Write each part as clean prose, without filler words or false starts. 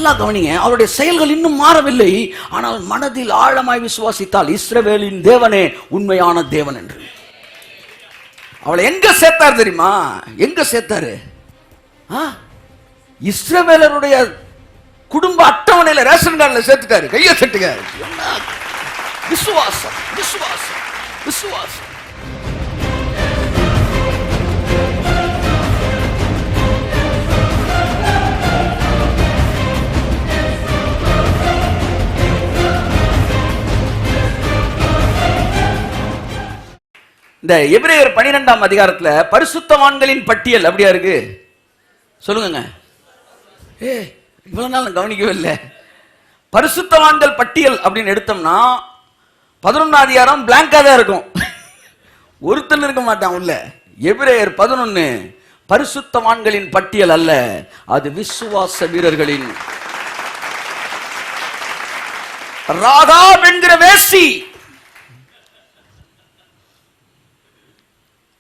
நல்லா கவனிங்க, அவருடைய செயல்கள் இன்னும் மாறவில்லை. ஆனால் மனதில் ஆழமாய் விசுவாசித்தால் இஸ்ரவேலின் தேவனே உண்மையான தேவன் என்று. அவளை எங்க சேர்த்தார் தெரியுமா? எங்க சேர்த்தாரு? இஸ்ரவேலருடைய குடும்ப அட்டவணையில, ரேஷன் கார்டில் சேர்த்துட்டாரு. கையை தட்டுங்க. விசுவாசம், விசுவாசம், விசுவாசம். இந்த எபிரேயர் 12ஆம் அதிகாரத்துல பரிசுத்தவான்களின் பட்டியல் அப்படியா இருக்கு? சொல்லுங்க. இவ்வளவு நாள் கவனிக்கவே இல்லை. பரிசுத்தவான்கள் பட்டியல் அப்படின்னு எடுத்தோம்னா 11ஆம் அதிகாரம் பிளாங்கா தான் இருக்கும். ஒருத்தன் இருக்க மாட்டான் உள்ள. எபிரேயர் 11 பரிசுத்தவான்களின் பட்டியல் அல்ல, அது விசுவாச வீரர்களின். ராகாப் என்கிற வேசி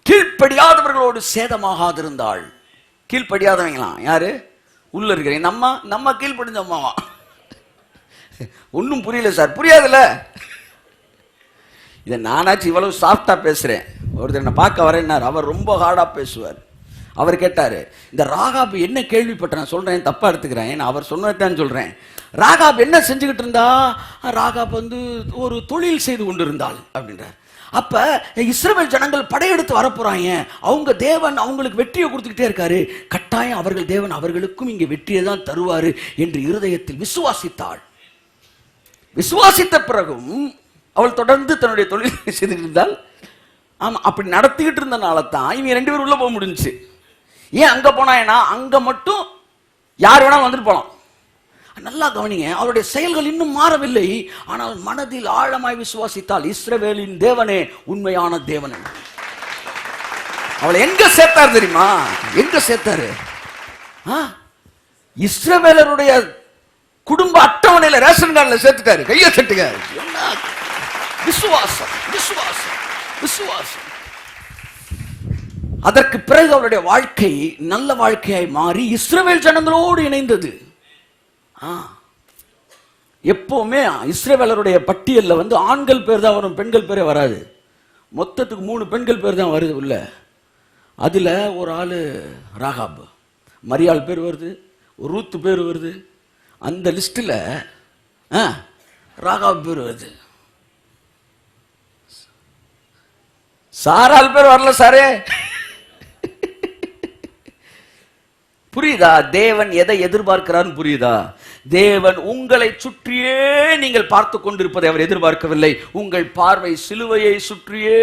கீழ்ப்படியாதவர்களோடு சேதமாகாதிருந்தாள். கீழ்ப்படியாதவங்களாம் யாரு? உள்ள இருக்கிறீங்க. நம்ம கீழ்ப்படிஞ்சோம்மாவா? ஒன்னும் புரியல சார். புரியாதுல்ல. இதை நானாச்சும் இவ்வளவு சாஃப்டா பேசுறேன். ஒருத்தர் என்ன பார்க்க வரேன்னார். அவர் ரொம்ப ஹார்டா பேசுவார். அவர் கேட்டாரு, இந்த ராகாப் என்ன கேள்விப்பட்ட? நான் சொல்றேன், தப்பா எடுத்துக்கிறேன். அவர் சொன்னதான் சொல்றேன். ராகாப் என்ன செஞ்சுக்கிட்டு இருந்தா? ராகாப் ஒரு தொழில் செய்து கொண்டிருந்தாள் அப்படின்ற. அப்ப இஸ்ரவேல் ஜனங்கள் படையெடுத்து வரப்போறாங்க. அவங்க தேவன் அவங்களுக்கு வெற்றியை கொடுத்துக்கிட்டே இருக்காரு. கட்டாயம் அவர்கள் தேவன் அவர்களுக்கும் இங்க வெற்றியை தான் தருவாரு என்று இருதயத்தில் விசுவாசித்தாள். விசுவாசித்த பிறகும் அவள் தொடர்ந்து தன்னுடைய தொழில் செய்துட்டு இருந்தால். ஆமா, அப்படி நடத்திக்கிட்டு இருந்தனால தான் இவங்க 2 பேரும் உள்ள போக முடிஞ்சுச்சு. ஏன் அங்க போனா? அங்க மட்டும் யார் வேணாலும் வந்துட்டு போலாம். நல்லா கவனிங்க, அவருடைய செயல்கள் இன்னும் மாறவில்லை. ஆனால் மனதில் ஆழமாய் விசுவாசித்தால் இஸ்ரவேலின் தேவனே உண்மையான தேவன். அவளை எங்க சேர்த்தார் தெரியுமா? எங்க சேர்த்தாரு? இஸ்ரவேலருடைய குடும்ப அட்டவணையில, ரேஷன் கார்டில் சேர்த்துட்டாரு. கையை தட்டுங்க. விசுவாசம், விசுவாசம், விசுவாசம். அதற்கு பிறகு அவருடைய வாழ்க்கை நல்ல வாழ்க்கையாய் மாறி இஸ்ரவேல் ஜனங்களோடு இணைந்தது. எப்பவுமே இஸ்ரவேலருடைய பட்டியல்ல ஆண்கள் பேர் தான் வரும், பெண்கள் பேரே வராது. மொத்தத்துக்கு 3 பெண்கள் பேர் தான் வருது உள்ள. அதுல ஒரு ஆளு ராகாப், மரியாள் பேர் வருது, ரூத் பேர் வருது. அந்த லிஸ்ட்ல ராகாப் பேர் வருது. சாரால் பேர் வரல சாரே. புரியுதா? தேவன் எதை எதிர்பார்க்கிறார் புரியுதா? தேவன் உங்களை சுற்றியே நீங்கள் பார்த்து கொண்டிருப்பதை அவர் எதிர்பார்க்கவில்லை. உங்கள் பார்வை சிலுவையை சுற்றியே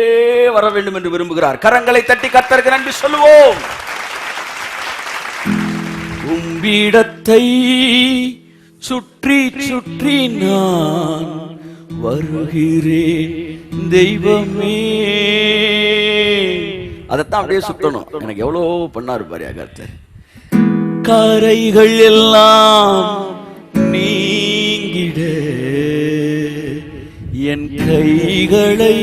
வர வேண்டும் என்று விரும்புகிறார். கரங்களை தட்டி கர்த்தருக்கு நன்றி சொல்லுவோம். உம்பிடத்தை சுற்றி சுற்றி நான் வருகிறேன் தெய்வமே. அதைத்தான் அப்படியே சுத்தணும். எனக்கு எவ்வளவு பண்ணாரு பாரியா கர்த்தர். கரைகள் எல்லாம் நீங்கிட என் கைகளை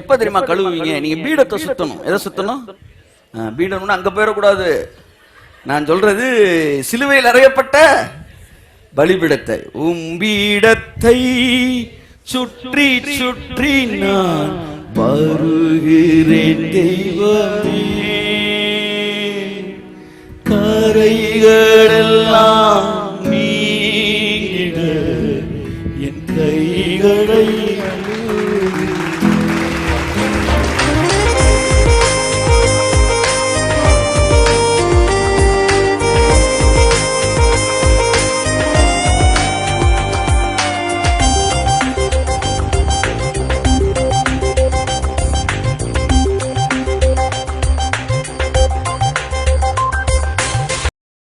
எப்ப தெரியுமா கழுவுவீங்க? நீங்க பீடத்தை சுத்தணும். எதை சுத்தணும்? பீடம்னு அங்க போயிடக்கூடாது. நான் சொல்றது சிலுவையில் அறையப்பட்ட பலிபீடத்தை. உம்பீடத்தை சுற்றி சுற்றி நான் வருகிறேன் தெய்வமே. கரைகளெல்லாம்